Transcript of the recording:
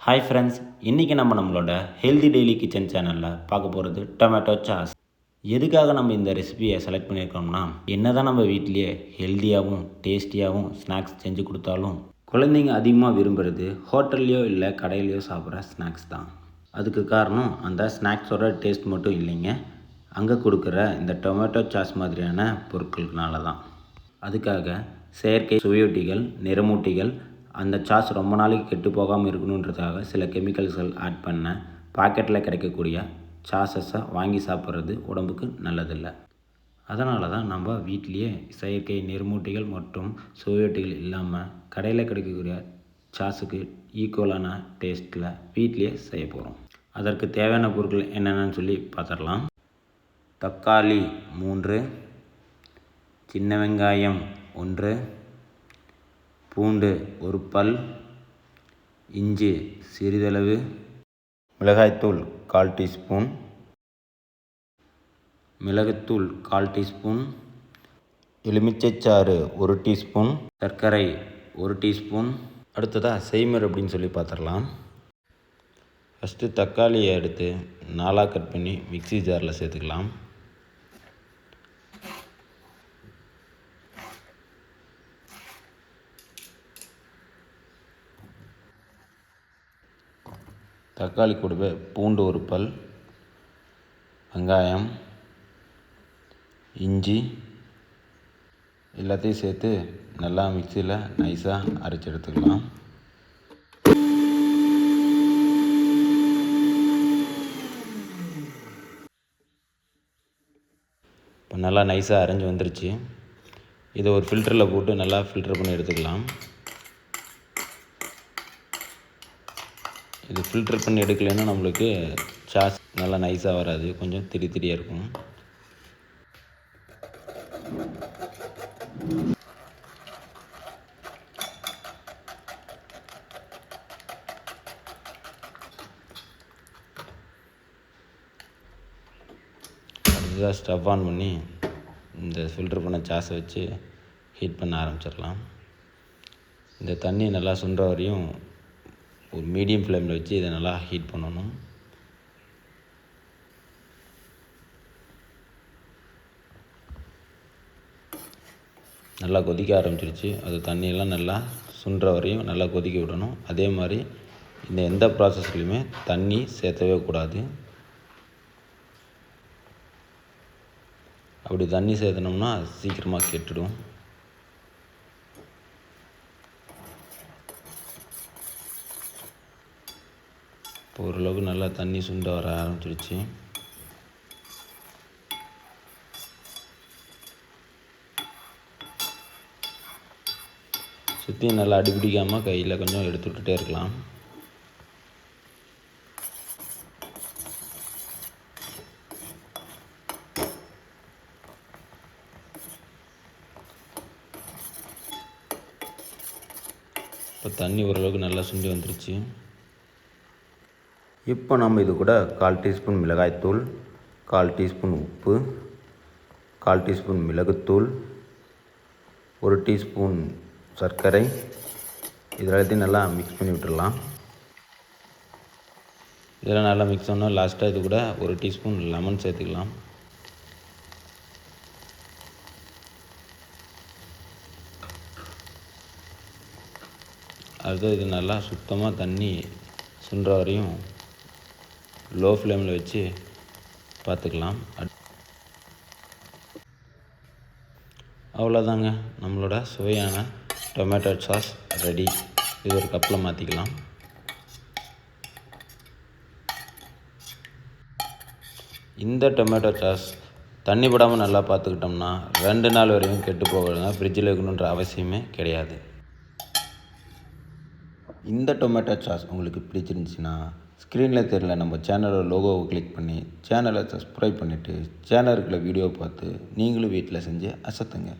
Hi friends, இன்றைக்கி நம்மளோட healthy daily kitchen சேனலில் பார்க்க போகிறது டொமேட்டோ சாஸ். எதுக்காக நம்ம இந்த ரெசிபியை செலக்ட் பண்ணியிருக்கோம்னா, என்ன தான் நம்ம வீட்டிலேயே ஹெல்த்தியாகவும் டேஸ்டியாகவும் ஸ்நாக்ஸ் செஞ்சு கொடுத்தாலும் குழந்தைங்க அதிகமாக விரும்புகிறது ஹோட்டல்லையோ இல்லை கடையிலையோ சாப்பிட்ற ஸ்நாக்ஸ் தான். அதுக்கு காரணம் அந்த ஸ்நாக்ஸோட டேஸ்ட் மட்டும் இல்லைங்க, அங்கே கொடுக்குற இந்த டொமேட்டோ சாஸ் மாதிரியான பொருட்கள்னால தான். அதுக்காக செயற்கை சுவையொட்டிகள், நிறமூட்டிகள், அந்த சாஸ் ரொம்ப நாளைக்கு கெட்டு போகாமல் இருக்கணுன்றதுக்காக சில கெமிக்கல்ஸ்கள் ஆட் பண்ண பாக்கெட்டில் கிடைக்கக்கூடிய சாஸஸை வாங்கி சாப்பிட்றது உடம்புக்கு நல்லதில்லை. அதனால தான் நம்ம வீட்டிலையே செயற்கை நிறமூட்டிகள் மற்றும் சுவையொட்டிகள் இல்லாமல் கடையில் கிடைக்கக்கூடிய சாஸுக்கு ஈக்குவலான டேஸ்ட்டில் வீட்டிலையே செய்ய போகிறோம். அதற்கு தேவையான பொருட்கள் என்னென்னு சொல்லி பார்த்துடலாம். தக்காளி 3, சின்ன வெங்காயம் 1, பூண்டு 1 பல், இஞ்சி சிறிதளவு, மிளகாய்த்தூள் 1/4 டீஸ்பூன், மிளகுத்தூள் 1/4 டீஸ்பூன், எலுமிச்சைச்சாறு 1 டீஸ்பூன், சர்க்கரை 1 டீஸ்பூன். அடுத்ததாக செய்முறை அப்படின்னு சொல்லி பார்த்துடலாம். ஃபஸ்ட்டு தக்காளியை எடுத்து 4 கட் பண்ணி மிக்ஸி ஜாரில் சேர்த்துக்கலாம். தக்காளி கூடவே பூண்டு 1 பல், வெங்காயம், இஞ்சி எல்லாத்தையும் சேர்த்து நல்லா மிக்சியில் நைஸாக அரைச்சி எடுத்துக்கலாம். இப்போ நல்லா நைஸாக அரைஞ்சி வந்துருச்சு. இதை ஒரு ஃபில்டரில் போட்டு நல்லா ஃபில்டர் பண்ணி எடுத்துக்கலாம். இது ஃபில்டர் பண்ணி எடுக்கலைன்னா நம்மளுக்கு சாஸ் நல்லா நைஸாக வராது, கொஞ்சம் திரியாக இருக்கும். அடுத்ததாக ஸ்டவ் ஆன் பண்ணி இந்த ஃபில்டர் பண்ண சாஸை வச்சு ஹீட் பண்ண ஆரம்பிச்சிடலாம். இந்த தண்ணி நல்லா சுண்டுற வரையும் ஒரு மீடியம் ஃப்ளேமில் வச்சு இதை நல்லா ஹீட் பண்ணணும். நல்லா கொதிக்க ஆரம்பிச்சிருச்சு. அது தண்ணியெல்லாம் நல்லா சுண்டுற வரையும் நல்லா கொதிக்க விடணும். அதே மாதிரி இந்த எந்த ப்ராசஸ்லையுமே தண்ணி சேர்த்தவே கூடாது. அப்படி தண்ணி சேர்த்தனோம்னா சீக்கிரமாக கெட்டுடும். இப்போ ஓரளவுக்கு நல்லா தண்ணி சுண்ட வர ஆரம்பிச்சிருச்சு. சுற்றி நல்லா அடிப்பிடிக்காமல் கையில் கொஞ்சம் எடுத்து விட்டுட்டே இருக்கலாம். இப்போ தண்ணி ஓரளவுக்கு நல்லா சுண்டி வந்துருச்சு. இப்போ நம்ம இது கூட 1/4 டீஸ்பூன் மிளகாய்த்தூள், 1/4 டீஸ்பூன் உப்பு, 1/4 டீஸ்பூன் மிளகுத்தூள், 1 டீஸ்பூன் சர்க்கரை, இதெல்லாத்தையும் நல்லா மிக்ஸ் பண்ணி விட்டுடலாம். இதெல்லாம் நல்லா மிக்ஸ் பண்ணால் லாஸ்ட்டாக இது கூட 1 டீஸ்பூன் லெமன் சேர்த்துக்கலாம். அடுத்து இது நல்லா சுத்தமாக தண்ணி சுண்டுற வரையும் லோ ஃப்ளேமில் வச்சு பார்த்துக்கலாம். அவ்வளோதாங்க, நம்மளோட சுவையான டொமேட்டோ சாஸ் ரெடி. இது ஒரு கப்பில் மாற்றிக்கலாம். இந்த டொமேட்டோ சாஸ் தண்ணி படாமல் நல்லா பார்த்துக்கிட்டோம்னா 2 நாள் வரையும் கெட்டு போகணுங்க, ஃப்ரிட்ஜில் வைக்கணுன்ற அவசியமே கிடையாது. இந்த டொமேட்டோ சாஸ் உங்களுக்கு பிடிச்சிருந்துச்சின்னா ஸ்க்ரீனில் தெரியல நம்ம சேனலோட லோகோவை கிளிக் பண்ணி சேனலை சப்ஸ்கிரைப் பண்ணிவிட்டு சேனலுக்குள்ள வீடியோ பார்த்து நீங்களும் வீட்டில் செஞ்சு அசத்துங்க.